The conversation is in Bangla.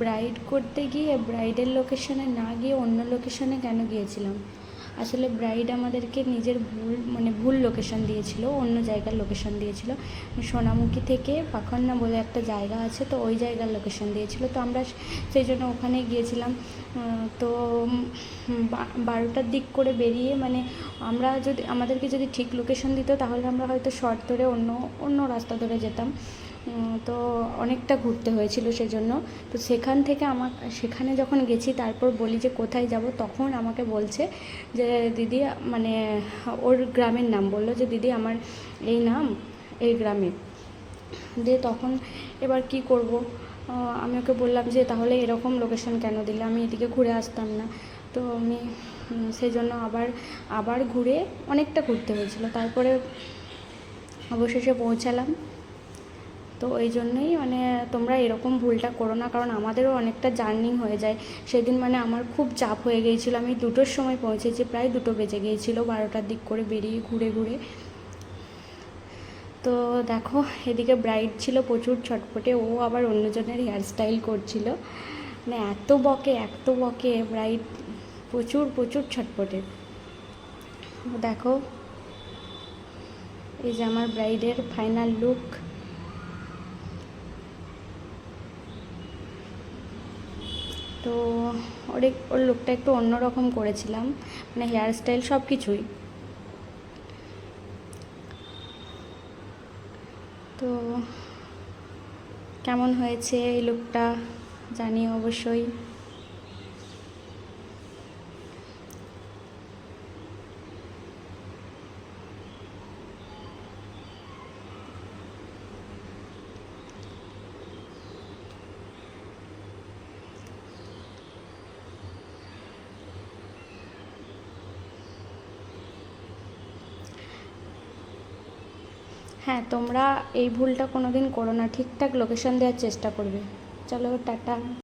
ব্রাইড করতে গিয়ে ব্রাইডের লোকেশনে না গিয়ে অন্য লোকেশনে কেন গিয়েছিলাম? আসলে ব্রাইড আমাদেরকে নিজের ভুল লোকেশন দিয়েছিল, অন্য জায়গার লোকেশন দিয়েছিল। সোনামুখী থেকে পাখন্না বলে একটা জায়গা আছে, তো ওই জায়গার লোকেশন দিয়েছিল, তো আমরা সেই জন্য ওখানে গিয়েছিলাম। তো 12টার দিক করে বেরিয়ে আমাদেরকে যদি ঠিক লোকেশন দিত তাহলে আমরা হয়তো শর্ট ধরে অন্য রাস্তা ধরে যেতাম। তো অনেকটা ঘুরতে হয়েছিল সেজন্য। তো সেখানে যখন গেছি তারপর বলি যে কোথায় যাব, তখন আমাকে বলছে যে দিদি, ওর গ্রামের নাম বললো যে দিদি আমার এই নাম, এই গ্রামে। দিয়ে তখন এবার কি করব, আমি ওকে বললাম যে তাহলে এরকম লোকেশন কেন দিলে, আমি এদিকে ঘুরে আসতাম না। তো আমি সেই জন্য আবার ঘুরে অনেকটা ঘুরতে হয়েছিল, তারপরে অবশেষে পৌঁছালাম। তো ওই জন্যই তোমরা এরকম ভুলটা করো না, কারণ আমাদেরও অনেকটা জার্নি হয়ে যায়। সেদিন আমার খুব চাপ হয়ে গিয়েছিলো, আমি 2টোর সময় পৌঁছেছি, প্রায় 2টো বেজে গিয়েছিলো 12টার দিক করে বেরিয়ে ঘুরে। তো দেখো এদিকে ব্রাইড ছিল প্রচুর ছটপটে, ও আবার অন্যজনের হেয়ারস্টাইল করছিল, এত বকে ব্রাইড, প্রচুর ছটপটে। দেখো এই যে আমার ব্রাইডের ফাইনাল লুক। তো ওর লুকটা একটু অন্যরকম করেছিলাম, হেয়ারস্টাইল সব কিছুই। তো কেমন হয়েছে এই লুকটা জানিও অবশ্যই। হ্যাঁ, তোমরা এই ভুলটা কোনো দিন করো না, ঠিকঠাক লোকেশন দেওয়ার চেষ্টা করবে। চলো টাটা।